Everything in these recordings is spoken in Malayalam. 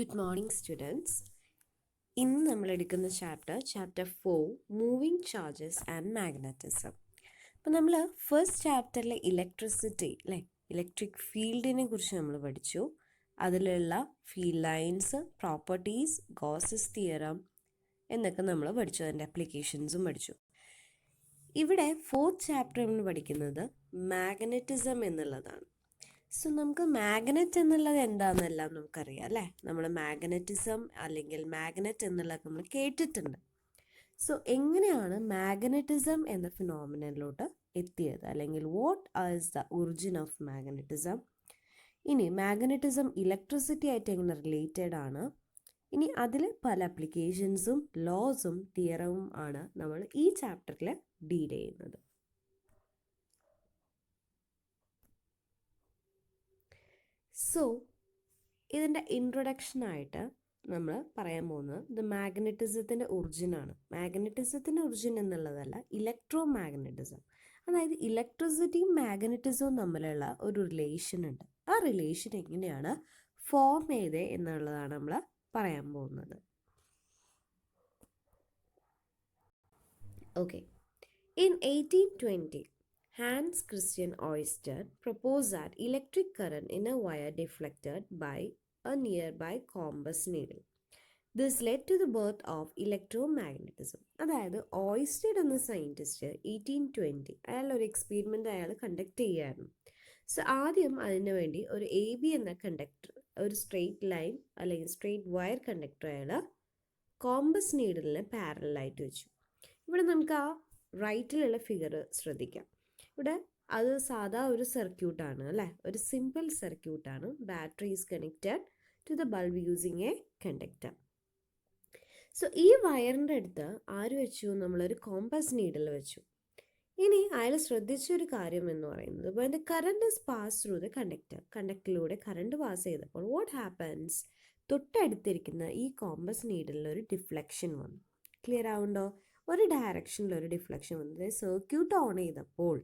Good morning students. ഇന്ന് നമ്മൾ എടുക്കുന്ന chapter 4 moving charges and magnetism. അപ്പോൾ നമ്മൾ ഫസ്റ്റ് ചാപ്റ്ററിൽ ഇലക്ട്രിസിറ്റി ഇലക്ട്രിക് ഫീൽഡിനെ കുറിച്ച് നമ്മൾ പഠിച്ചു. അതിലുള്ള field lines, properties, Gauss's theorem എന്നൊക്കെ നമ്മൾ പഠിച്ചു. അതിൻ്റെ അപ്ലിക്കേഷൻസും പഠിച്ചു. ഇവിടെ ഫോർത്ത് ചാപ്റ്റർ നമ്മൾ പഠിക്കുന്നത് മാഗ്നറ്റിസം എന്നുള്ളതാണ്. സോ നമുക്ക് മാഗ്നറ്റ് എന്നുള്ളത് എന്താണെന്നെല്ലാം നമുക്കറിയാം അല്ലേ. നമ്മൾ മാഗ്നറ്റിസം അല്ലെങ്കിൽ മാഗ്നറ്റ് എന്നുള്ളത് നമ്മൾ കേട്ടിട്ടുണ്ട്. സോ എങ്ങനെയാണ് മാഗ്നറ്റിസം എന്ന ഫിനോമിനലിലോട്ട് എത്തിയത്, അല്ലെങ്കിൽ what is the origin of magnetism. ഇനി മാഗ്നറ്റിസം ഇലക്ട്രിസിറ്റി ആയിട്ട് എങ്ങനെ റിലേറ്റഡ് ആണ്. ഇനി അതിൽ പല അപ്ലിക്കേഷൻസും ലോസും തിയറവും ആണ് നമ്മൾ ഈ ചാപ്റ്ററിൽ ഡീൽ ചെയ്യുന്നത്. സോ ഇതിൻ്റെ ഇൻട്രൊഡക്ഷനായിട്ട് നമ്മൾ പറയാൻ പോകുന്നത് ഇത് മാഗ്നറ്റിസത്തിൻ്റെ ഒറിജിനാണ്. മാഗ്നറ്റിസത്തിൻ്റെ ഒറിജിൻ എന്നുള്ളതല്ല, ഇലക്ട്രോ മാഗ്നറ്റിസം. അതായത് ഇലക്ട്രിസിറ്റിയും മാഗ്നറ്റിസവും തമ്മിലുള്ള ഒരു റിലേഷൻ ഉണ്ട്. ആ റിലേഷൻ എങ്ങനെയാണ് ഫോം ചെയ്തത് എന്നുള്ളതാണ് നമ്മൾ പറയാൻ പോകുന്നത്. Okay, in 1820 Hans Christian Ørsted proposed that electric current in a wire deflected by a nearby compass needle. This led to the birth of electromagnetism. അതായത് ഓയിസ്റ്റഡ് എന്ന സയൻറ്റിസ്റ്റ് 1820 അയാൾ ഒരു എക്സ്പെരിമെൻ്റ് അയാൾ കണ്ടക്ട് ചെയ്യായിരുന്നു. സോ ആദ്യം അതിനു വേണ്ടി ഒരു AB എന്ന കണ്ടക്ടർ, ഒരു സ്ട്രെയിറ്റ് ലൈൻ അല്ലെങ്കിൽ സ്ട്രെയിറ്റ് വയർ കണ്ടക്ടർ അയാൾ കോമ്പസ് നീഡിലിന് പാരലായിട്ട് വെച്ചു. ഇവിടെ നമുക്ക് ആ റൈറ്റിലുള്ള ഫിഗർ ശ്രദ്ധിക്കാം. ഇവിടെ അത് സാധാ ഒരു സർക്യൂട്ടാണ് അല്ലേ, ഒരു സിമ്പിൾ സർക്യൂട്ടാണ്. Battery is connected to the bulb using a conductor. So ഈ വയറിൻ്റെ അടുത്ത് ആര് വെച്ചു? നമ്മളൊരു കോമ്പസ് നീഡിൽ വെച്ചു. ഇനി അയാൾ ശ്രദ്ധിച്ചൊരു കാര്യം എന്ന് പറയുന്നത്, when the current is passed through the conductor, കണ്ടക്ടറിലൂടെ കറണ്ട് പാസ് ചെയ്തപ്പോൾ what happens, തൊട്ടടുത്തിരിക്കുന്ന ഈ കോമ്പസ് നീഡിലിൽ ഒരു ഡിഫ്ലക്ഷൻ വന്നു. ക്ലിയർ ആവുണ്ടോ? ഒരു ഡയറക്ഷനിൽ ഒരു ഡിഫ്ലക്ഷൻ വന്നത് സർക്യൂട്ട് ഓൺ ചെയ്തപ്പോൾ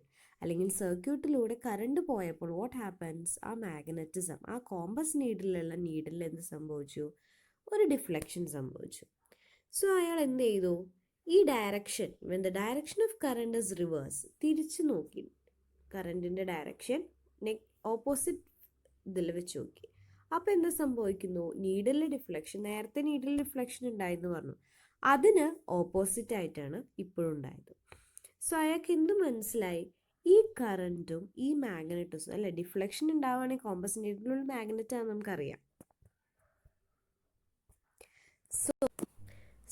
അല്ലെങ്കിൽ സർക്യൂട്ടിലൂടെ കറണ്ട് പോയപ്പോൾ വാട്ട് ഹാപ്പൻസ്, ആ മാഗ്നറ്റിസം, ആ കോമ്പസ് നീഡിലുള്ള നീഡിൽ എന്ത് സംഭവിച്ചു? ഒരു ഡിഫ്ലക്ഷൻ സംഭവിച്ചു. സോ അയാൾ എന്ത് ചെയ്തു? ഈ direction, when the direction of current is reverse, തിരിച്ചു നോക്കി കറണ്ടിൻ്റെ ഡയറക്ഷൻ ഓപ്പോസിറ്റ് ഇതിൽ വെച്ച് നോക്കി. അപ്പോൾ എന്താ സംഭവിക്കുന്നു? നീഡിലെ ഡിഫ്ലക്ഷൻ, നേരത്തെ നീഡിൽ ഡിഫ്ലക്ഷൻ ഉണ്ടായെന്ന് പറഞ്ഞു, അതിന് ഓപ്പോസിറ്റ് ആയിട്ടാണ് ഇപ്പോഴും ഉണ്ടായത്. സോ അയാൾക്ക് എന്ത് മനസ്സിലായി? ഈ കറൻറ്റും ഈ മാഗ്നറ്റിസും അല്ലെ, ഡിഫ്ലക്ഷൻ ഉണ്ടാവുകയാണെങ്കിൽ കോമ്പസ് നീഡിലുള്ള മാഗ്നറ്റ് ആണെന്ന് നമുക്കറിയാം.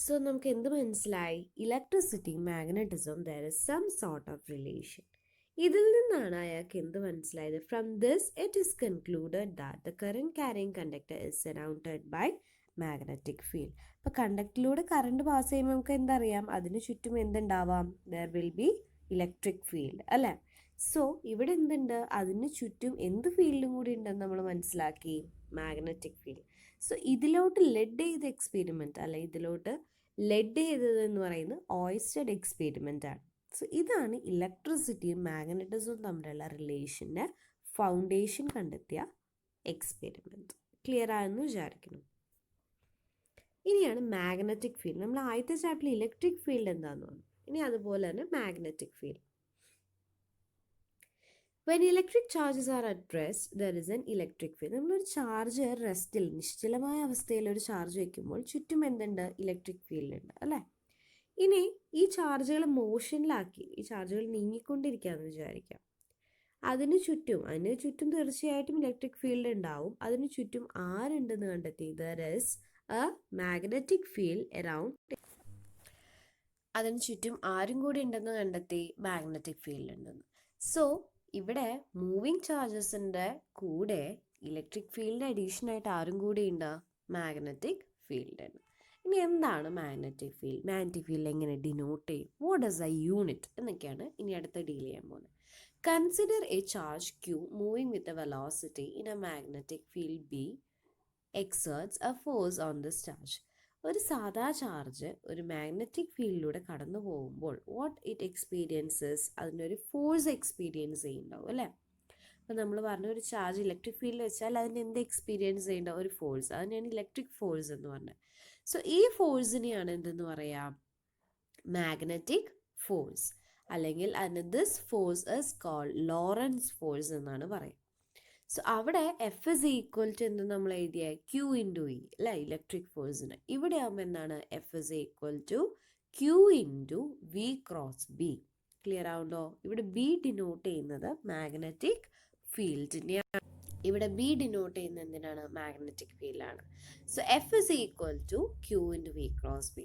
സോ നമുക്ക് എന്ത് മനസ്സിലായി? Electricity, magnetism, there is some sort of relation. ഇതിൽ നിന്നാണ് അയാൾക്ക് എന്ത് മനസ്സിലായത്? From this it is concluded that the current carrying conductor is surrounded by magnetic field. അപ്പോൾ കണ്ടക്ടറിലൂടെ കറണ്ട് പാസ് ചെയ്യുമ്പോൾ നമുക്ക് എന്തറിയാം? അതിന് ചുറ്റും എന്തുണ്ടാവാം? There will be electric field അല്ലേ. സോ ഇവിടെ എന്തുണ്ട്? അതിന് ചുറ്റും എന്ത് ഫീൽഡും കൂടി ഉണ്ടെന്ന് നമ്മൾ മനസ്സിലാക്കി, മാഗ്നറ്റിക് ഫീൽഡ്. സോ ഇതിലോട്ട് ലെഡ് ചെയ്ത എക്സ്പെരിമെൻ്റ് അല്ലെ, ഇതിലോട്ട് ലെഡ് ചെയ്തത് എന്ന് പറയുന്നത് ഓയിസ്റ്റഡ് എക്സ്പെരിമെൻ്റ് ആണ്. സോ ഇതാണ് ഇലക്ട്രിസിറ്റിയും മാഗ്നറ്റിസവും തമ്മിലുള്ള റിലേഷൻ്റെ ഫൗണ്ടേഷൻ കണ്ടെത്തിയ എക്സ്പെരിമെൻറ്റ്. ക്ലിയർ ആയെന്ന് വിചാരിക്കുന്നു. ഇനിയാണ് മാഗ്നറ്റിക് ഫീൽഡ്. നമ്മൾ ആദ്യത്തെ ചാപ്റ്ററിൽ ഇലക്ട്രിക് ഫീൽഡ് എന്താണെന്ന് പറഞ്ഞു. ഇനി അതുപോലെ തന്നെ magnetic field. When electric charges are at rest, there is an electric field. നമ്മളൊരു ചാർജ് റെസ്റ്റിൽ, നിശ്ചലമായ അവസ്ഥയിൽ ഒരു ചാർജ് വയ്ക്കുമ്പോൾ ചുറ്റും എന്തുണ്ട്? ഇലക്ട്രിക് ഫീൽഡ് ഉണ്ട് അല്ലേ. ഇനി ഈ ചാർജുകൾ മോഷനിലാക്കി, ഈ ചാർജുകൾ നീങ്ങിക്കൊണ്ടിരിക്കുകയെന്ന് വിചാരിക്കാം. അതിന് ചുറ്റും തീർച്ചയായിട്ടും ഇലക്ട്രിക് ഫീൽഡ് ഉണ്ടാവും. അതിന് ചുറ്റും ആരുണ്ടെന്ന് കണ്ടെത്തി? there is a magnetic field around. അതിന് ചുറ്റും ആരും കൂടി ഉണ്ടെന്ന് കണ്ടെത്തി? മാഗ്നറ്റിക് ഫീൽഡ് ഉണ്ടെന്ന്. സോ ഇവിടെ മൂവിങ് ചാർജസിൻ്റെ കൂടെ ഇലക്ട്രിക് ഫീൽഡ് അഡീഷനായിട്ട് ആരും കൂടി ഉണ്ട്? മാഗ്നറ്റിക് ഫീൽഡ് ഉണ്ട്. ഇനി എന്താണ് മാഗ്നറ്റിക് ഫീൽഡ്? മാഗ്നറ്റിക് ഫീൽഡ് എങ്ങനെ ഡിനോട്ട് ചെയ്യും? വാട്ട് ഈസ് എ യൂണിറ്റ് എന്നൊക്കെയാണ് ഇനി അടുത്ത് ഡീൽ ചെയ്യാൻ പോകുന്നത്. Consider A charge Q moving with a velocity in a magnetic field B exerts a force on this charge. ഒരു സാധാ ചാർജ് ഒരു മാഗ്നറ്റിക് ഫീൽഡിലൂടെ കടന്നു പോകുമ്പോൾ വാട്ട് ഇറ്റ് എക്സ്പീരിയൻസസ്, അതിനൊരു ഫോഴ്സ് എക്സ്പീരിയൻസ് ചെയ്യുന്നുണ്ടാവും അല്ലേ. അപ്പോൾ നമ്മൾ പറഞ്ഞ ഒരു ചാർജ് ഇലക്ട്രിക് ഫീൽഡിൽ വെച്ചാൽ അതിന് എന്ത് എക്സ്പീരിയൻസ് ചെയ്യേണ്ട ഒരു ഫോഴ്സ്, അതിനെയാണ് ഇലക്ട്രിക് ഫോഴ്സ് എന്ന് പറഞ്ഞത്. സോ ഈ ഫോഴ്സിനെയാണ് എന്തെന്ന് പറയാം, മാഗ്നറ്റിക് ഫോഴ്സ്, അല്ലെങ്കിൽ അതിന് this force is called Lorentz force എന്നാണ് പറയുക. സോ അവിടെ എഫ് ഇസ് ഈക്വൽ ടു എന്ന് നമ്മൾ എഴുതിയ ക്യൂ ഇൻറ്റു ഇ അല്ലെ ഇലക്ട്രിക് ഫോഴ്സിന്. ഇവിടെ ആകുമ്പോൾ എന്താണ്, F is equal to Q into V cross B. Clear ആവുണ്ടോ? ഇവിടെ ബി ഡിനോട്ട് ചെയ്യുന്നത് മാഗ്നറ്റിക് ഫീൽഡിനെയാണ്. ഇവിടെ ബി ഡിനോട്ട് ചെയ്യുന്നത് എന്തിനാണ്, മാഗ്നറ്റിക് ഫീൽഡാണ്. So F is equal to Q into V cross B.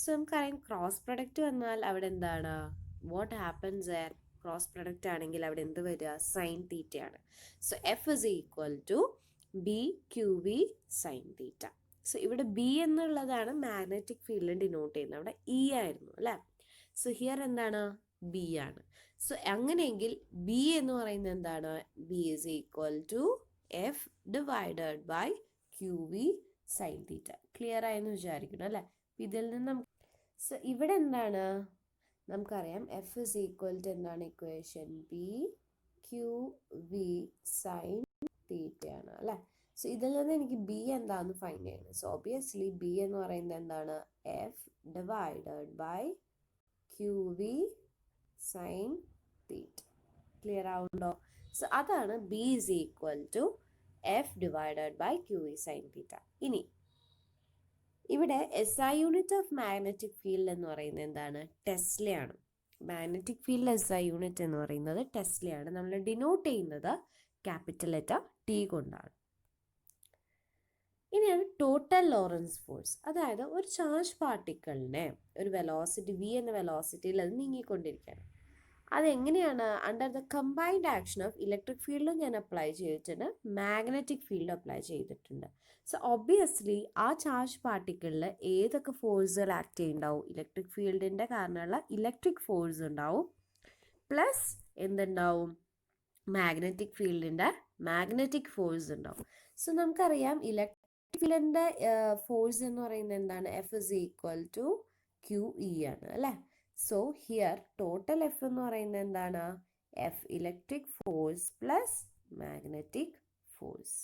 So നമുക്കറിയാം ക്രോസ് പ്രൊഡക്റ്റ് വന്നാൽ അവിടെ എന്താണ്, what happens there, cross product ആണെങ്കിൽ അവിടെ എന്ത് വരിക, സൈൻ തീറ്റയാണ്. So F is equal to B Q V sine theta. So ഇവിടെ ബി എന്നുള്ളതാണ് മാഗ്നറ്റിക് ഫീൽഡ് ഡിനോട്ട് ചെയ്യുന്നത്, അവിടെ ഇ ആയിരുന്നു അല്ലേ. സോ ഹിയർ എന്താണ്, ബി ആണ്. സോ അങ്ങനെയെങ്കിൽ ബി എന്ന് പറയുന്നത് എന്താണ്, B is equal to F divided by Q V sine theta. Clear ആയെന്ന് വിചാരിക്കണം അല്ലേ. ഇതിൽ നിന്ന് സോ ഇവിടെ എന്താണ്, നമുക്കറിയാം എഫ് ഇസ് ഈക്വൽ ടു എന്താണ് ഇക്വേഷൻ, ബി ക്യൂ വി സൈൻ തീറ്റയാണ് അല്ലേ. സോ ഇതിൽ നിന്ന് എനിക്ക് ബി എന്താണെന്ന് ഫൈൻഡ് ചെയ്യണം. സോ ഒബിയസ്ലി ബി എന്ന് പറയുന്നത് എന്താണ്, F divided by Q V sine theta. Clear ആവുണ്ടോ? സോ അതാണ് B is equal to F divided by Q V sine theta. ഇനി ഇവിടെ S I unit of magnetic field എന്ന് പറയുന്നത് എന്താണ്, ടെസ്ലയാണ്. Magnetic field S I unit എന്ന് പറയുന്നത് ടെസ്ലയാണ്. നമ്മൾ ഡിനോട്ട് ചെയ്യുന്നത് ക്യാപിറ്റൽ ലെറ്റർ ടി കൊണ്ടാണ്. ഇനിയാണ് ടോട്ടൽ ലോറൻസ് ഫോഴ്സ്. അതായത് ഒരു ചാർജ് പാർട്ടിക്കിളിനെ ഒരു വെലോസിറ്റി വി എന്ന വെലോസിറ്റിയിൽ അത് നീങ്ങിക്കൊണ്ടിരിക്കുകയാണ്. അതെങ്ങനെയാണ്, under the combined action of electric ഫീൽഡും ഞാൻ അപ്ലൈ ചെയ്തിട്ടുണ്ട്, മാഗ്നറ്റിക് ഫീൽഡ് അപ്ലൈ ചെയ്തിട്ടുണ്ട്. സോ ഒബ്വിയസ്ലി ആ ചാർജ് പാർട്ടിക്കിളിൽ ഏതൊക്കെ ഫോഴ്സുകൾ ആക്ട് ചെയ്യുന്നുണ്ടാവും, ഇലക്ട്രിക് ഫീൽഡിൻ്റെ കാരണമുള്ള ഇലക്ട്രിക് ഫോഴ്സ് ഉണ്ടാവും, പ്ലസ് എന്തുണ്ടാവും, മാഗ്നറ്റിക് ഫീൽഡിൻ്റെ മാഗ്നറ്റിക് ഫോഴ്സ് ഉണ്ടാവും. സോ നമുക്കറിയാം ഇലക്ട്രിക് ഫീൽഡിൻ്റെ ഫോഴ്സ് എന്ന് പറയുന്നത് എന്താണ്, F is equal to q E ആണ് അല്ലേ. സോ ഹിയർ ടോട്ടൽ എഫ് എന്ന് പറയുന്നത് എന്താണ്, F electric force plus magnetic force.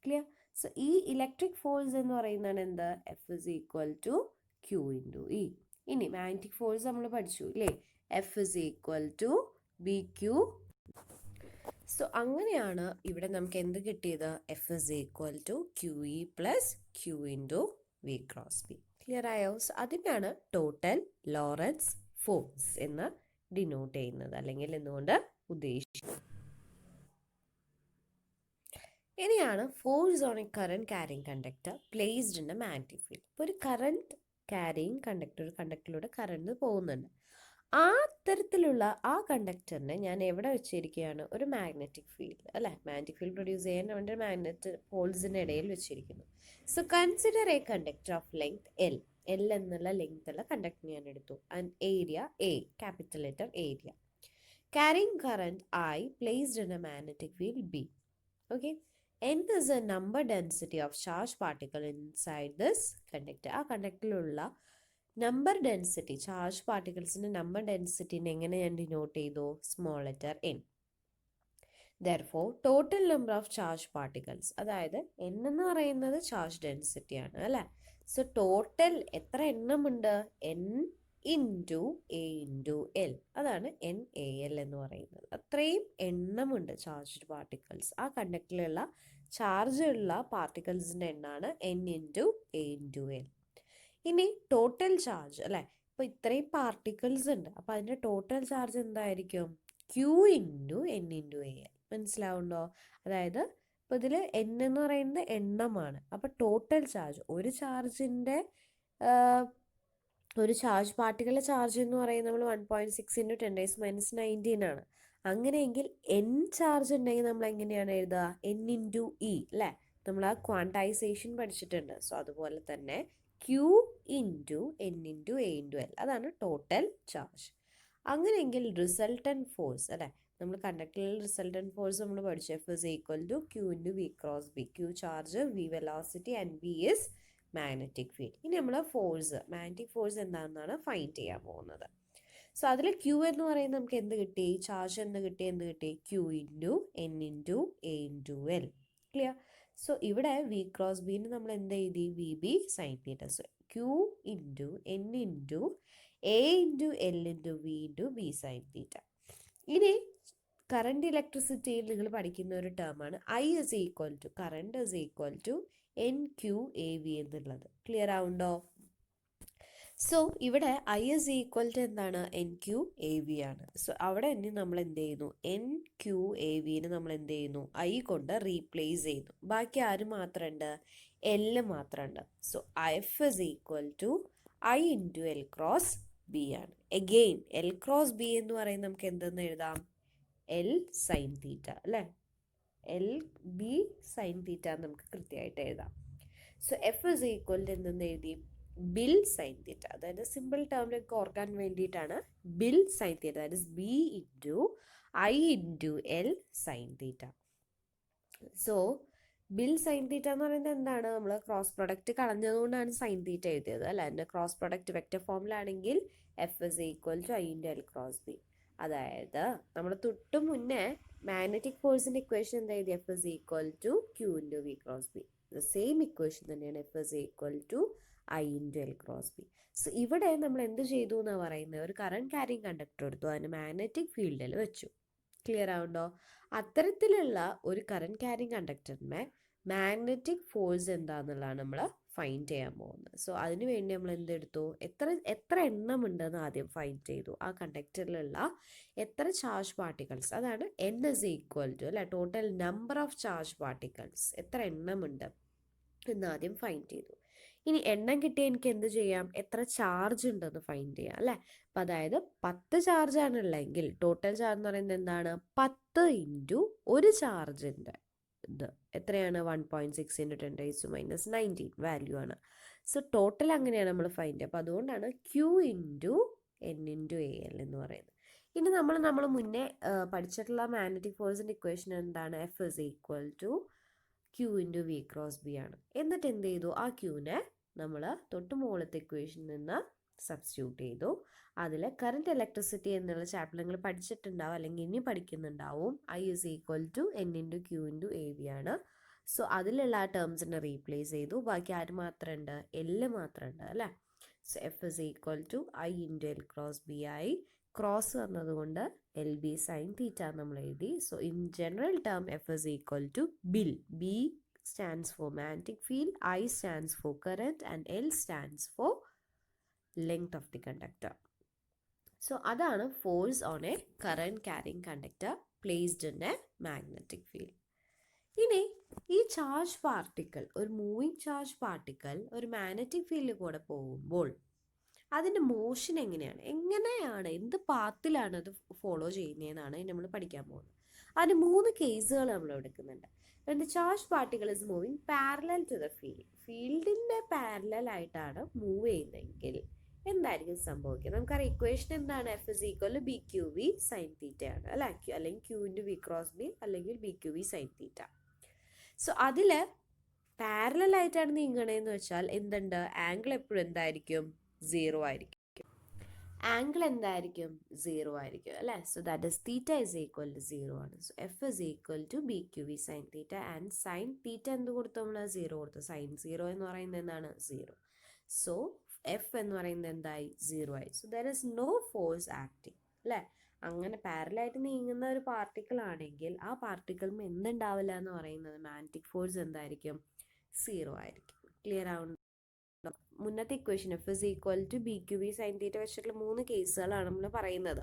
Clear? So ഈ ഇലക്ട്രിക് ഫോഴ്സ് എന്ന് പറയുന്നതാണ് എന്ത്, F is equal to Q into E. ഇനി മാഗ്നറ്റിക് ഫോഴ്സ് നമ്മൾ പഠിച്ചു അല്ലേ, F is equal to B q. So അങ്ങനെയാണ് ഇവിടെ നമുക്ക് എന്ത് കിട്ടിയത്, F is equal to q E plus q into V cross B. Clear ആയോ? സോ അതിനാണ് ടോട്ടൽ ലോറൻസ് ഫോഴ്സ് എന്ന് ഡിനോട്ട് ചെയ്യുന്നത്, അല്ലെങ്കിൽ എന്നുകൊണ്ട് ഉദ്ദേശിക്കുന്നത്. ഇനിയാണ് force on a current carrying conductor placed in a magnetic field. ഇപ്പോൾ ഒരു കറന്റ് ക്യാരിങ് കണ്ടക്ടർ, ഒരു കണ്ടക്ടറിലൂടെ കറണ്ട് പോകുന്നുണ്ട്. ആ തരത്തിലുള്ള ആ കണ്ടക്ടറിനെ ഞാൻ എവിടെ വെച്ചിരിക്കുകയാണ്, ഒരു മാഗ്നറ്റിക് ഫീൽഡ് അല്ലെ, മാഗ്നറ്റിക് ഫീൽഡ് പ്രൊഡ്യൂസ് ചെയ്യാൻ വേണ്ടി മാഗ്നറ്റ് പോൾസിൻ്റെ ഇടയിൽ വെച്ചിരിക്കുന്നു. So consider A conductor of length L. L എന്നുള്ള ലെങ്ത് ഉള്ള കണ്ടക്ടർ ഞാൻ എടുത്തു. And area A, capital letter area. Carrying current I placed in a magnetic field B. Okay, n is a number density of charge particle inside this conductor. ആ കണ്ടക്ടറിലുള്ള നമ്പർ ഡെൻസിറ്റി, ചാർജ് പാർട്ടിക്കിൾസിൻ്റെ നമ്പർ ഡെൻസിറ്റിനെ എങ്ങനെ ഞാൻ ഡിനോട്ട് ചെയ്തു, small letter N. Therefore total number of charge particles, അതായത് എൻ എന്ന് പറയുന്നത് ചാർജ് ഡെൻസിറ്റിയാണ് അല്ലേ. സോ ടോട്ടൽ എത്ര എണ്ണമുണ്ട്, N into A into L, അതാണ് എൻ എ എൽ എന്ന് പറയുന്നത്. അത്രയും എണ്ണമുണ്ട് ചാർജ്ഡ് പാർട്ടിക്കിൾസ്. ആ കണ്ടക്ടറിലുള്ള ചാർജുള്ള പാർട്ടിക്കിൾസിൻ്റെ എണ്ണമാണ് N into A into L. ഇനി ടോട്ടൽ ചാർജ് അല്ലേ, ഇപ്പോൾ ഇത്രയും പാർട്ടിക്കിൾസ് ഉണ്ട്, അപ്പോൾ അതിൻ്റെ ടോട്ടൽ ചാർജ് എന്തായിരിക്കും, Q into N into A L. മനസ്സിലാവുണ്ടോ? അതായത് ഇപ്പോൾ ഇതിൽ എൻ എന്ന് പറയുന്നത് എണ്ണമാണ്, അപ്പോൾ ടോട്ടൽ ചാർജ് ഒരു ചാർജിൻ്റെ ഒരു ചാർജ് പാർട്ടിക്കിളിലെ ചാർജ് എന്ന് പറയുന്നത് നമ്മൾ 1.6 × 10⁻⁻19 ആണ്. അങ്ങനെയെങ്കിൽ എൻ ചാർജ് ഉണ്ടെങ്കിൽ നമ്മൾ എങ്ങനെയാണ് എഴുതുക, എൻ ഇൻറ്റു ഇ അല്ലേ. നമ്മൾ ആ ക്വാണ്ടൈസേഷൻ പഠിച്ചിട്ടുണ്ട്. സോ അതുപോലെ തന്നെ q into N into A into L, അതാണ് ടോട്ടൽ ചാർജ്. അങ്ങനെയെങ്കിൽ റിസൾട്ടൻറ്റ് ഫോഴ്സ് അല്ലേ, നമ്മൾ കണ്ടക്ടറിൽ റിസൾട്ടൻറ്റ് ഫോഴ്സ് നമ്മൾ പഠിച്ചു, F is equal to Q into V cross B. Q charge, v velocity and v is magnetic field. ഇനി നമ്മൾ ഫോഴ്സ്, മാഗ്നറ്റിക് ഫോഴ്സ് എന്താണെന്നാണ് ഫൈൻഡ് ചെയ്യാൻ പോകുന്നത്. സോ അതിൽ ക്യൂ എന്ന് പറയുന്നത് നമുക്ക് എന്ത് കിട്ടി? ചാർജ് എന്ത് കിട്ടി? Q into N into A into L. Clear? So ഇവിടെ വി ക്രോസ് ബിന് നമ്മൾ എന്ത് എഴുതി? V B sine theta. So Q into N into A into L into V into B sine theta. ഇനി കറണ്ട് ഇലക്ട്രിസിറ്റിയിൽ നിങ്ങൾ പഠിക്കുന്ന ഒരു ടേമാണ് I is equal to current is equal to N Q A V എന്നുള്ളത്. ക്ലിയർ ആവുണ്ടോ? സോ ഇവിടെ ഐ ഇസ് ഈക്വൽ ടു എന്താണ്? എൻ ക്യൂ എ വി ആണ്. സോ അവിടെ ഇനി നമ്മൾ എന്ത് ചെയ്യുന്നു? എൻ ക്യൂ എ വിന് നമ്മൾ എന്ത് ചെയ്യുന്നു? ഐ കൊണ്ട് റീപ്ലേസ് ചെയ്യുന്നു. ബാക്കി ആര് മാത്രമുണ്ട്? എൽ മാത്രമുണ്ട്. So F is equal to I into L cross B ആണ്. എഗെയിൻ എൽ ക്രോസ് ബി എന്ന് പറയുന്നത് നമുക്ക് എന്തെന്ന് എഴുതാം? എൽ സൈൻ തീറ്റ അല്ലേ? എൽ ബി സൈൻ തീറ്റ നമുക്ക് കൃത്യമായിട്ട് എഴുതാം. So F is equal to എന്തെന്ന് എഴുതി? B I L sine theta. അതായത് സിമ്പിൾ ടേമിലേക്ക് ഓർക്കാൻ വേണ്ടിയിട്ടാണ് B I L sine theta. That is B into I into L sine theta. So B I L sine theta എന്ന് പറയുന്നത് എന്താണ്? നമ്മൾ ക്രോസ് പ്രൊഡക്റ്റ് കളഞ്ഞതുകൊണ്ടാണ് സൈൻ തീറ്റ എഴുതിയത് അല്ല. എൻ്റെ ക്രോസ് പ്രൊഡക്റ്റ് വെക്റ്റർ ഫോമിലാണെങ്കിൽ F is equal to I into L cross B. അതായത് നമ്മൾ തൊട്ട് മുന്നേ മാഗ്നറ്റിക് ഫോഴ്സിൻ്റെ ഇക്വേഷൻ എന്താ എഴുതി? F is equal to Q into V cross B. Same equation തന്നെയാണ് F is equal to I into L cross B. So ഇവിടെ നമ്മൾ എന്ത് ചെയ്തു എന്നാണ് പറയുന്നത്? ഒരു കറണ്ട് ക്യാരിങ് കണ്ടക്ടർ എടുത്തു, അതിന് മാഗ്നറ്റിക് ഫീൽഡിൽ വെച്ചു. ക്ലിയർ ആവുണ്ടോ? അത്തരത്തിലുള്ള ഒരു കറണ്ട് ക്യാരിങ് കണ്ടക്ടറിനെ മാഗ്നറ്റിക് ഫോഴ്സ് എന്താണെന്നുള്ളതാണ് നമ്മൾ ഫൈൻഡ് ചെയ്യാൻ പോകുന്നത്. സോ അതിന് വേണ്ടി നമ്മൾ എന്തെടുത്തു? എത്ര എണ്ണം ഉണ്ടെന്ന് ആദ്യം ഫൈൻഡ് ചെയ്തു. ആ കണ്ടക്ടറിലുള്ള എത്ര ചാർജ് പാർട്ടിക്കിൾസ്, അതാണ് എൻ ഇസ് ഈക്വൽ ടു അല്ലെ total number of charge particles, എത്ര എണ്ണമുണ്ട് എന്ന് ആദ്യം ഫൈൻഡ് ചെയ്തു. ഇനി എണ്ണം കിട്ടിയാൽ എനിക്ക് എന്ത് ചെയ്യാം? എത്ര ചാർജ് ഉണ്ടെന്ന് ഫൈൻഡ് ചെയ്യാം അല്ലേ? അപ്പം അതായത് 10 ചാർജാണ് ഉള്ളതെങ്കിൽ ടോട്ടൽ ചാർജ് എന്ന് പറയുന്നത് എന്താണ്? 10 ഇൻറ്റു ഒരു ചാർജിൻ്റെ ഇത് എത്രയാണ്? 1.6 ഇൻറ്റു 10⁻⁻19 വാല്യൂ ആണ്. സോ ടോട്ടൽ അങ്ങനെയാണ് നമ്മൾ ഫൈൻഡ് ചെയ്യുക. അപ്പോൾ അതുകൊണ്ടാണ് q into N into A L എന്ന് പറയുന്നത്. ഇനി നമ്മൾ മുന്നേ പഠിച്ചിട്ടുള്ള മാഗ്നറ്റിക് ഫോഴ്സിൻ്റെ ഇക്വേഷൻ എന്താണ്? F is equal to Q into V cross B ആണ്. എന്നിട്ട് എന്ത് ചെയ്തു? ആ ക്യൂവിനെ നമ്മൾ തൊട്ട് മുകളിലത്തെ ഇക്വേഷനിൽ നിന്ന് സബ്സ്റ്റിറ്റ്യൂട്ട് ചെയ്തു. അതിൽ കറണ്ട് ഇലക്ട്രിസിറ്റി എന്നുള്ള ചാപ്റ്റർ നിങ്ങൾ പഠിച്ചിട്ടുണ്ടാവും, അല്ലെങ്കിൽ ഇനി പഠിക്കുന്നുണ്ടാവും. I is equal to N into Q into A V ആണ്. സോ അതിലുള്ള ആ ടേംസിനെ റീപ്ലേസ് ചെയ്തു. ബാക്കി ആര് മാത്രമുണ്ട്? എല്ല് മാത്രമുണ്ട് അല്ലേ? So F is equal to I into L cross B ആയി. ക്രോസ് വന്നതുകൊണ്ട് എൽ ബി സൈൻ തീറ്റ നമ്മൾ എഴുതി. So in general term F is equal to B I l. B stands for magnetic field, I stands for current, and L stands for length of the conductor. So അതാണ് force on a current carrying conductor placed in a magnetic field. ഇനി ഈ ചാർജ് പാർട്ടിക്കിൾ, ഒരു മൂവിങ് ചാർജ് പാർട്ടിക്കിൾ ഒരു മാഗ്നറ്റിക് ഫീൽഡിൽ കൂടെ പോകുമ്പോൾ അതിൻ്റെ മോഷൻ എങ്ങനെയാണ് എന്ത് പാത്തിലാണ് അത് ഫോളോ ചെയ്യുന്നതെന്നാണ് നമ്മൾ പഠിക്കാൻ പോകുന്നത്. അതിന് 3 കേസുകൾ നമ്മൾ എടുക്കുന്നുണ്ട്. When the charged particle is moving parallel to the field, ഫീൽഡിൻ്റെ പാരലൽ ആയിട്ടാണ് മൂവ് ചെയ്യുന്നതെങ്കിൽ എന്തായിരിക്കും സംഭവിക്കുക? നമുക്കറിയാം ഇക്വേഷൻ എന്താണ്? F is equal to B Q V sine theta ആണ് അല്ലെ? അല്ലെങ്കിൽ Q into V cross B അല്ലെങ്കിൽ B Q V sine theta. So അതിൽ പാരലൽ ആയിട്ടാണ് നീങ്ങണതെന്ന് വെച്ചാൽ എന്തുണ്ട്? ആംഗിൾ എപ്പോഴും എന്തായിരിക്കും? 0 ആയിരിക്കും. ആംഗിൾ എന്തായിരിക്കും? 0 ആയിരിക്കും അല്ലേ? So that is theta is equal to 0 ആണ്. So F is equal to B Q v sine theta. And sine theta എന്ത് കൊടുത്തു? നമ്മൾ 0 കൊടുത്തു. സൈൻ 0 എന്ന് പറയുന്നത് എന്താണ്? 0. സോ എഫ് എന്ന് പറയുന്നത് എന്തായി? 0 ആയി. So there is no force acting അല്ലേ? അങ്ങനെ പാരലായിട്ട് നീങ്ങുന്ന ഒരു പാർട്ടിക്കിൾ ആണെങ്കിൽ ആ പാർട്ടിക്കിളിന് എന്തുണ്ടാവില്ല എന്ന് പറയുന്നത്? മാഗ്നറ്റിക് ഫോഴ്സ് എന്തായിരിക്കും? 0 ആയിരിക്കും. ക്ലിയർ ആവുന്നു? മുന്നത്തെ equation F is equal to B Q v sine theta വെച്ചിട്ടുള്ള 3 കേസുകളാണ് നമ്മൾ പറയുന്നത്.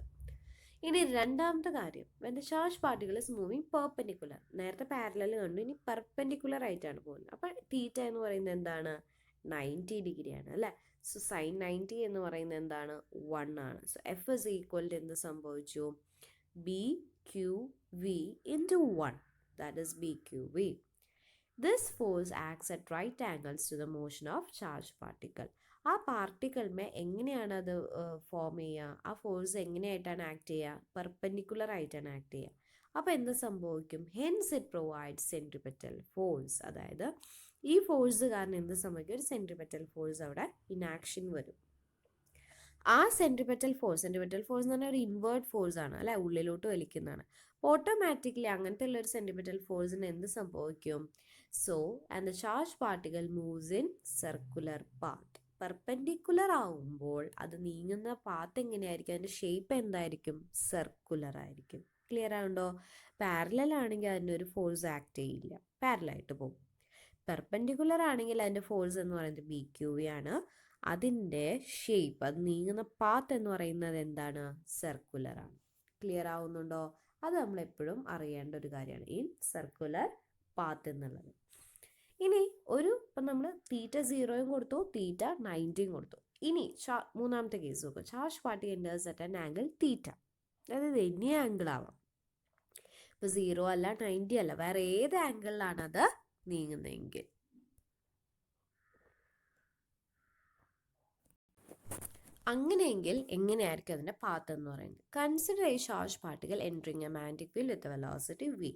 ഇനി രണ്ടാമത്തെ കാര്യം, when the charged particle is moving perpendicular. നേരത്തെ പാരലൽ കണ്ടു, ഇനി പെർപെൻഡിക്കുലർ ആയിട്ടാണ് പോകുന്നത്. അപ്പം തീറ്റ എന്ന് പറയുന്നത് എന്താണ്? 90 ഡിഗ്രി ആണ് അല്ലേ? സോ സൈൻ 90 എന്ന് പറയുന്നത് എന്താണ്? 1 ആണ്. So F is equal to എന്ത് സംഭവിച്ചു? B Q V into 1, that is B Q V. This force acts at right angles to the motion of charged particle. ആ പാർട്ടിക്കിൾമേ എങ്ങനെയാണ് അത് ഫോം ചെയ്യുക? ആ ഫോഴ്സ് എങ്ങനെയായിട്ടാണ് ആക്ട് ചെയ്യുക? പെർപെൻഡിക്കുലർ ആയിട്ടാണ് ആക്ട് ചെയ്യുക. അപ്പോൾ എന്ത് സംഭവിക്കും? Hence it provides centripetal force. അതായത് ഈ ഫോഴ്സ് കാരണം എന്ത് സംഭവിക്കും? ഒരു സെൻട്രിപെറ്റൽ ഫോഴ്സ് അവിടെ ഇൻ ആക്ഷൻ വരും. ആ സെൻട്രിപെറ്റൽ ഫോഴ്സ് എന്ന് പറഞ്ഞാൽ ഒരു ഇൻവേർട്ട് ഫോഴ്സ് ആണ് അല്ലെ, ഉള്ളിലോട്ട് വലിക്കുന്നതാണ്. ഓട്ടോമാറ്റിക്കലി അങ്ങനത്തെ ഉള്ള ഒരു സെൻട്രിപെറ്റൽ ഫോഴ്സിന് എന്ത് സംഭവിക്കും? So and the charge particle moves in circular path. Perpendicular ആവുമ്പോൾ അത് നീങ്ങുന്ന പാത്ത് എങ്ങനെയായിരിക്കും, അതിന്റെ ഷേപ്പ് എന്തായിരിക്കും? സർക്കുലർ ആയിരിക്കും. ക്ലിയർ ആവുണ്ടോ? പാരലൽ ആണെങ്കിൽ അതിനൊരു ഫോഴ്സ് ആക്ട് ചെയ്യില്ല, പാരലായിട്ട് പോകും. പെർപെൻഡിക്കുലർ ആണെങ്കിൽ അതിന്റെ ഫോഴ്സ് എന്ന് പറയുന്നത് ബി ക്യു വി ആണ്. അതിൻ്റെ ഷേപ്പ്, അത് നീങ്ങുന്ന പാത്ത് എന്ന് പറയുന്നത് എന്താണ്? സർക്കുലർ ആണ്. ക്ലിയർ ആവുന്നുണ്ടോ? അത് നമ്മൾ എപ്പോഴും അറിയേണ്ട ഒരു കാര്യമാണ്, ഈ സർക്കുലർ പാത്ത് എന്നുള്ളത്. ഇനി ഇപ്പം നമ്മൾ തീറ്റ 0 കൊടുത്തു, തീറ്റ 90 കൊടുത്തു. ഇനി മൂന്നാമത്തെ കേസ് നോക്കുക. Charge particle enters at an angle theta. അതായത് എനി ആംഗിൾ ആവാം, ഇപ്പോൾ 0 അല്ല 90 അല്ല, വേറെ ഏത് ആംഗിളിലാണ് അത് നീങ്ങുന്നതെങ്കിൽ. അങ്ങനെയെങ്കിൽ എങ്ങനെയായിരിക്കും അതിൻ്റെ പാത്ത് എന്ന് പറയുന്നത്? Consider A charge particle entering A magnetic field with velocity v.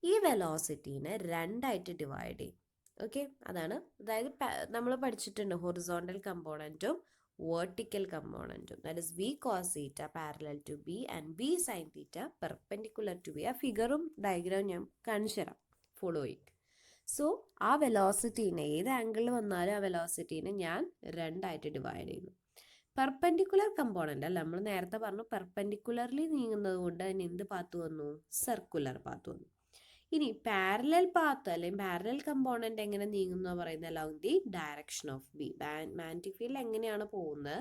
ഈ വെലോസിറ്റീനെ രണ്ടായിട്ട് ഡിവൈഡ് ചെയ്യും. ഓക്കെ, അതായത് നമ്മൾ പഠിച്ചിട്ടുണ്ട് ഹൊറിസോണ്ടൽ കമ്പോണൻറ്റും വെർട്ടിക്കൽ കമ്പോണൻറ്റും. That is v cos θ parallel to b and v sin θ perpendicular to b. ആ ഫിഗറും ഡയഗ്രാം ഞാൻ കാണിച്ചു തരാം ഫോളോയിങ്. സോ ആ വെലോസിറ്റീനെ ഏത് ആംഗിളിൽ വന്നാലും ആ വെലോസിറ്റീനെ ഞാൻ രണ്ടായിട്ട് ഡിവൈഡ് ചെയ്യുന്നു. പെർപെൻഡിക്കുലർ കമ്പോണൻ്റ് അല്ല, നമ്മൾ നേരത്തെ പറഞ്ഞു പെർപെൻഡിക്കുലർലി നീങ്ങുന്നത് കൊണ്ട് അതിന് എന്ത് പാത്ത് വന്നു? സർക്കുലർ പാത്ത് വന്നു. ഇനി പാരലൽ പാത്ത് അല്ലെങ്കിൽ പാരലൽ കമ്പോണൻ്റ് എങ്ങനെ നീങ്ങുന്നു പറയുന്നത് along the direction of B. Magnetic field എങ്ങനെയാണ് പോകുന്നത്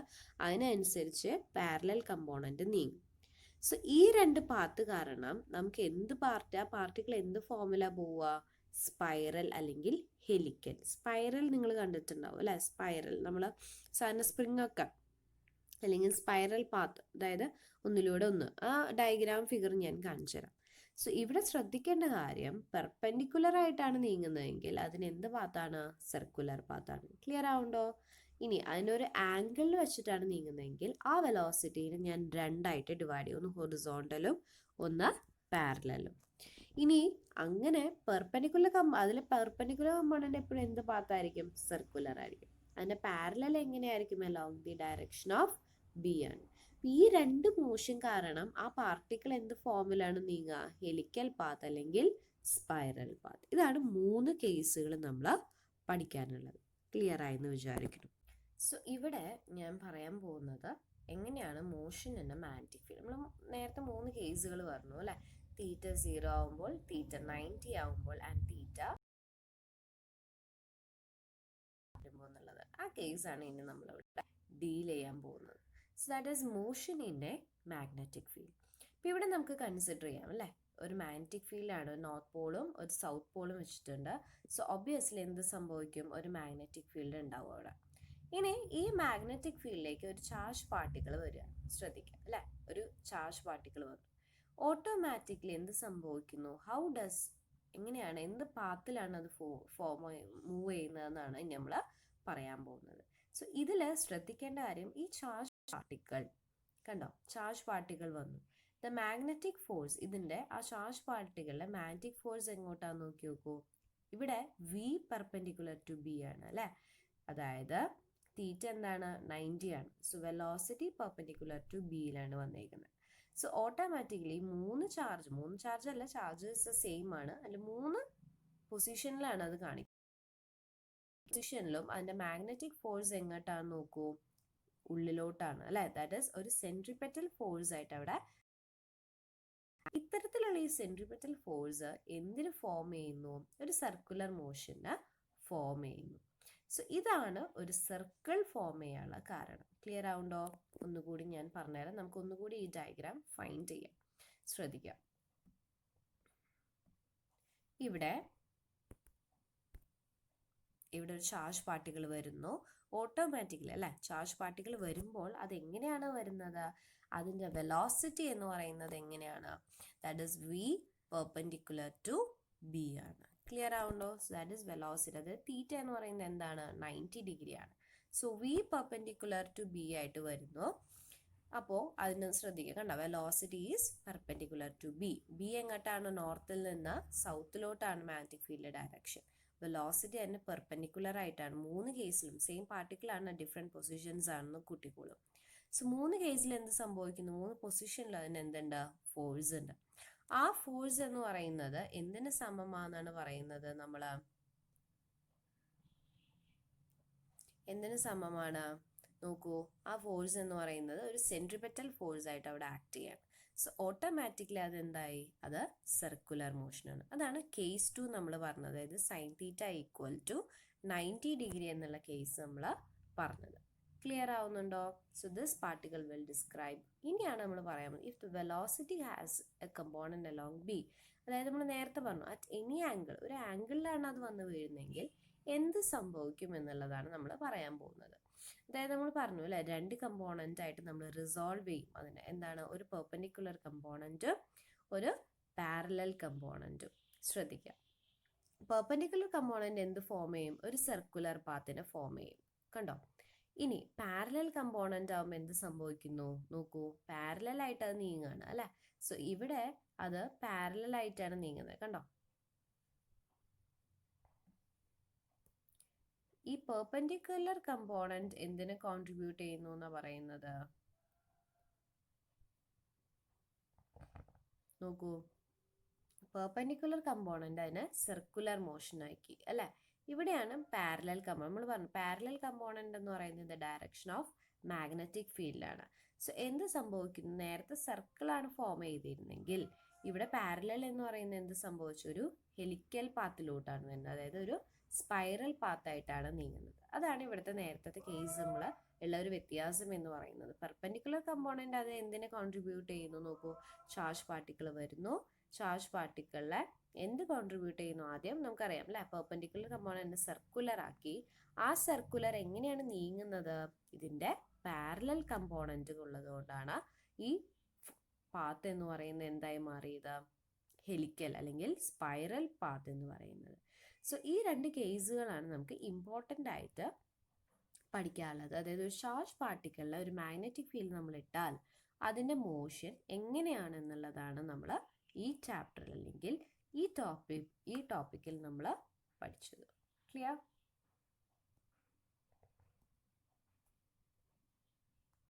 അതിനനുസരിച്ച് പാരലൽ കമ്പോണൻ്റ് നീങ്ങും. സോ ഈ രണ്ട് പാത്ത് കാരണം നമുക്ക് എന്ത് പാർട്ടിക്കിൾ എന്ത് ഫോമിലാ പോവുക? സ്പൈറൽ അല്ലെങ്കിൽ ഹെലിക്കൽ. സ്പൈറൽ നിങ്ങൾ കണ്ടിട്ടുണ്ടാവും അല്ലെ, സ്പൈറൽ നമ്മൾ സാധാരണ സ്പ്രിംഗ് ഒക്കെ അല്ലെങ്കിൽ സ്പൈറൽ പാത്ത്, അതായത് ഒന്നിലൂടെ ഒന്ന്. ആ ഡയഗ്രാം ഫിഗർ ഞാൻ കാണിച്ചു തരാം. സോ ഇവിടെ ശ്രദ്ധിക്കേണ്ട കാര്യം, പെർപെൻഡിക്കുലർ ആയിട്ടാണ് നീങ്ങുന്നതെങ്കിൽ അതിന് എന്ത് പാത്താണ്? സർക്കുലർ പാത്താണ്. ക്ലിയർ ആവുണ്ടോ? ഇനി അതിനൊരു ആംഗിളിൽ വെച്ചിട്ടാണ് നീങ്ങുന്നതെങ്കിൽ ആ വെലോസിറ്റീനെ ഞാൻ രണ്ടായിട്ട് ഡിവൈഡ് ചെയ്യും, ഒന്ന് ഹൊറിസോണ്ടലും ഒന്ന് പാരലലും. ഇനി അങ്ങനെ അതിലെ പെർപെൻഡിക്കുലർ കമ്പോണന്റ് എപ്പോഴും എന്ത് പാത്തായിരിക്കും? സർക്കുലർ ആയിരിക്കും. അതിന്റെ പാരലൽ എങ്ങനെയായിരിക്കും? Along the direction of B ആണ്. ഈ രണ്ട് മോഷൻ കാരണം ആ പാർട്ടിക്കിൾ എന്ത് ഫോമിലാണ് നീങ്ങുക? ഹെലിക്കൽ പാത്ത് അല്ലെങ്കിൽ സ്പൈറൽ പാത്ത്. ഇതാണ് 3 കേസുകൾ നമ്മൾ പഠിക്കാനുള്ളത്. ക്ലിയർ ആയെന്ന് വിചാരിക്കുന്നു. സോ ഇവിടെ ഞാൻ പറയാൻ പോകുന്നത് എങ്ങനെയാണ് മോഷൻ എന്ന മാഗ്നറ്റിക് ഫീൽഡ്. നമ്മൾ നേരത്തെ 3 കേസുകൾ പറഞ്ഞു അല്ലെ, തീറ്റ 0 ആവുമ്പോൾ, തീറ്റ 90 ആവുമ്പോൾ ആൻഡ് തീറ്റ എന്നുള്ളത്. ആ കേസാണ് ഇനി നമ്മളിവിടെ ഡീൽ ചെയ്യാൻ പോകുന്നത്. So that is motion in a magnetic field. ഇപ്പം ഇവിടെ നമുക്ക് കൺസിഡർ ചെയ്യാം അല്ലേ, ഒരു മാഗ്നറ്റിക് ഫീൽഡാണ്, നോർത്ത് പോളും ഒരു സൗത്ത് പോളും വെച്ചിട്ടുണ്ട്. സോ ഒബ്വിയസ്ലി എന്ത് സംഭവിക്കും? ഒരു മാഗ്നറ്റിക് ഫീൽഡ് ഉണ്ടാവും അവിടെ. ഇനി ഈ മാഗ്നറ്റിക് ഫീൽഡിലേക്ക് ഒരു ചാർജ് പാർട്ടിക്കിൾ വരിക, ശ്രദ്ധിക്കാം അല്ലേ, ഒരു ചാർജ് പാർട്ടിക്കിൾ വന്നു. ഓട്ടോമാറ്റിക്കലി എന്ത് സംഭവിക്കുന്നു? എങ്ങനെയാണ്, എന്ത് പാത്തിലാണ് അത് മൂവ് ചെയ്യുന്നതെന്നാണ് ഇനി നമ്മൾ പറയാൻ പോകുന്നത്. സോ ഇതിൽ ശ്രദ്ധിക്കേണ്ട കാര്യം, ഈ ചാർജ് പാർട്ടിക്കിൾ കണ്ടോ, ചാർജ് പാർട്ടിക്കിൾ വന്നു. ദ മാഗ്നറ്റിക് ഫോഴ്സ്, ഇതിൻ്റെ ആ ചാർജ് പാർട്ടിക്കിളിലെ മാഗ്നറ്റിക് ഫോഴ്സ് എങ്ങോട്ടാന്ന് നോക്കി നോക്കൂ. ഇവിടെ v പെർപെൻഡിക്കുലർ ടു b ആണ് അല്ലേ, അതായത് തീറ്റ എന്താണ്? 90 ആണ്. സോ വെലോസിറ്റി പെർപെൻഡിക്കുലർ ടു ബിയിലാണ് വന്നേക്കുന്നത്. സോ ഓട്ടോമാറ്റിക്കലി 3 ചാർജ് അല്ല, ചാർജസ് സെയിം ആണ്, അതിൽ 3 പൊസിഷനിലാണ് അത് കാണിക്കുന്നത്. പൊസിഷനിലും അതിന്റെ മാഗ്നറ്റിക് ഫോഴ്സ് എങ്ങോട്ടാണ് നോക്കൂ? ഉള്ളിലോട്ടാണ് അല്ലെ, ദാറ്റ് ഈസ് ഒരു സെൻട്രിപെറ്റൽ ഫോഴ്സ് ആയിട്ട് അവിടെ. ഇത്തരത്തിലുള്ള ഈ സെൻട്രിപെറ്റൽ ഫോഴ്സ് എന്തിന് ഫോം ചെയ്യുന്നു? ഒരു സർക്കുലർ മോഷന് ഫോം ചെയ്യുന്നു. സോ ഇതാണ് ഒരു സർക്കിൾ ഫോം ചെയ്യാനുള്ള കാരണം. ക്ലിയർ ആവുണ്ടോ? ഒന്നുകൂടി ഞാൻ പറഞ്ഞുതരാം, നമുക്ക് ഒന്നുകൂടി ഈ ഡയഗ്രാം ഫൈൻഡ് ചെയ്യാം. ശ്രദ്ധിക്കാം. ഇവിടെ ഒരു ചാർജ് പാർട്ടിക്കിൾ വരുന്നു ഓട്ടോമാറ്റിക്കലി അല്ലെ. ചാർജ് പാർട്ടിക്കിൾ വരുമ്പോൾ അത് എങ്ങനെയാണ് വരുന്നത്? അതിന്റെ വെലോസിറ്റി എന്ന് പറയുന്നത് എങ്ങനെയാണ്? That is v perpendicular to b ആണ്. ക്ലിയർ ആവുണ്ടോ? So that is velocity. അത് തീറ്റ എന്ന് പറയുന്നത് എന്താണ്? 90 ഡിഗ്രി ആണ്. So v perpendicular to b ആയിട്ട് വരുന്നു. അപ്പോൾ അതിന് ശ്രദ്ധിക്കുക, കണ്ടോ, velocity is perpendicular to b. b എങ്ങോട്ടാണ്? നോർത്തിൽ നിന്ന് സൗത്തിലോട്ടാണ് മാഗ്നറ്റിക് ഫീൽഡ് ഡയറക്ഷൻ. വെലോസിറ്റി അതിന് പെർപെൻഡിക്കുലർ ആയിട്ടാണ്. 3 കേസിലും സെയിം പാർട്ടിക്കിൾ ആണ്, ഡിഫറെൻറ്റ് പൊസിഷൻസ് ആണെന്ന് കൂട്ടിക്കോളും. സോ 3 കേസിൽ എന്ത് സംഭവിക്കുന്നു? 3 പൊസിഷനിൽ അതിന് എന്തുണ്ട്? ഫോഴ്സ് ഉണ്ട്. ആ ഫോഴ്സ് എന്ന് പറയുന്നത് എന്തിന് സമമാണെന്നാണ് പറയുന്നത്? നമ്മൾ എന്തിന് സമമാണ്? നോക്കൂ, ആ ഫോഴ്സ് എന്ന് പറയുന്നത് ഒരു സെൻട്രിപെറ്റൽ ഫോഴ്സ് ആയിട്ട് അവിടെ ആക്ട് ചെയ്യാണ്. സോ ഓട്ടോമാറ്റിക്കലി അതെന്തായി? അത് സർക്കുലർ മോഷനാണ്. അതാണ് കേസ് 2 നമ്മൾ പറഞ്ഞത്. അതായത് sine theta equal to 90 degree എന്നുള്ള കേസ് നമ്മൾ പറഞ്ഞത്. ക്ലിയർ ആവുന്നുണ്ടോ? So this particle will describe. ഇനിയാണ് നമ്മൾ പറയാൻ പോകുന്നത് if the velocity has a component along B. അതായത് നമ്മൾ നേരത്തെ പറഞ്ഞു അറ്റ് എനി ആംഗിൾ, ഒരു ആംഗിളിലാണ് അത് വന്ന് വീഴുന്നതെങ്കിൽ എന്ത് സംഭവിക്കും എന്നുള്ളതാണ് നമ്മൾ പറയാൻ പോകുന്നത്. അതായത് നമ്മൾ പറഞ്ഞു അല്ലെ, 2 കമ്പോണന്റ് ആയിട്ട് നമ്മൾ റിസോൾവ് ചെയ്യും അതിനെ. എന്താണ്? ഒരു പെർപെൻഡിക്കുലർ കമ്പോണന്റ്, ഒരു പാരലൽ കമ്പോണന്റും. ശ്രദ്ധിക്കാം, പെർപെൻഡിക്കുലർ കമ്പോണന്റ് എന്ത് ഫോം ചെയ്യും? ഒരു സർക്കുലർ പാത്തിനെ ഫോം ചെയ്യും. കണ്ടോ? ഇനി പാരലൽ കമ്പോണന്റ് ആകുമ്പോൾ എന്ത് സംഭവിക്കുന്നു? നോക്കൂ, പാരലൽ ആയിട്ട് അത് നീങ്ങുകയാണ് അല്ലെ. സോ ഇവിടെ അത് പാരലൽ ആയിട്ടാണ് നീങ്ങുന്നത്. കണ്ടോ? ഈ പെർപെൻഡിക്കുലർ കമ്പോണന്റ് എന്തിനെ കോൺട്രിബ്യൂട്ട് ചെയ്യുന്നു എന്നാ പറയുന്നത്? നോക്കൂ, പെർപെൻഡിക്കുലർ കമ്പോണന്റ് അതിനെ സർക്കുലർ മോഷൻ ആക്കി അല്ലെ. ഇവിടെയാണ് പാരലൽ കമ്പോണന്റ്. നമ്മൾ പറഞ്ഞു പാരലൽ കമ്പോണന്റ് എന്ന് പറയുന്നത് ഡയറക്ഷൻ ഓഫ് മാഗ്നറ്റിക് ഫീൽഡാണ്. സോ എന്ത് സംഭവിക്കുന്നു? നേരത്തെ സർക്കിളാണ് ഫോം ചെയ്തിരുന്നെങ്കിൽ ഇവിടെ പാരലൽ എന്ന് പറയുന്നത് എന്ത് സംഭവിച്ചു? ഒരു ഹെലിക്കൽ പാത്തിലോട്ടാണ് വരുന്നത്. അതായത് ഒരു സ്പൈറൽ പാത്തായിട്ടാണ് നീങ്ങുന്നത്. അതാണ് ഇവിടുത്തെ നേരത്തെ കേസ് നമ്മൾ ഉള്ള ഒരു വ്യത്യാസം എന്ന് പറയുന്നത്. പെർപെൻഡിക്കുലർ കമ്പോണന്റ് അത് എന്തിനെ കോൺട്രിബ്യൂട്ട് ചെയ്യുന്നു? നോക്കൂ, ചാർജ് പാർട്ടിക്കിൾ വരുന്നു. ചാർജ് പാർട്ടിക്കിളിലെ എന്ത് കോൺട്രിബ്യൂട്ട് ചെയ്യുന്നു? ആദ്യം നമുക്കറിയാം അല്ലെ, പെർപെൻഡിക്കുലർ കമ്പോണന്റ് സർക്കുലർ ആക്കി. ആ സർക്കുലർ എങ്ങനെയാണ് നീങ്ങുന്നത്? ഇതിന്റെ പാരലൽ കമ്പോണന്റ് ഉള്ളത് കൊണ്ടാണ് ഈ പാത്ത് എന്ന് പറയുന്നത് എന്തായി മാറിയത്? ഹെലിക്കൽ അല്ലെങ്കിൽ സ്പൈറൽ പാത്ത് എന്ന് പറയുന്നത്. സോ ഈ 2 കേസുകളാണ് നമുക്ക് ഇമ്പോർട്ടൻ്റ് ആയിട്ട് പഠിക്കാനുള്ളത്. അതായത് ഒരു ചാർജ് പാർട്ടിക്കിളിലെ ഒരു മാഗ്നറ്റിക് ഫീൽഡ് നമ്മൾ ഇട്ടാൽ അതിൻ്റെ മോഷൻ എങ്ങനെയാണെന്നുള്ളതാണ് നമ്മൾ ഈ ചാപ്റ്ററിൽ അല്ലെങ്കിൽ ഈ ടോപ്പിക്കിൽ നമ്മൾ പഠിച്ചത്. ക്ലിയർ?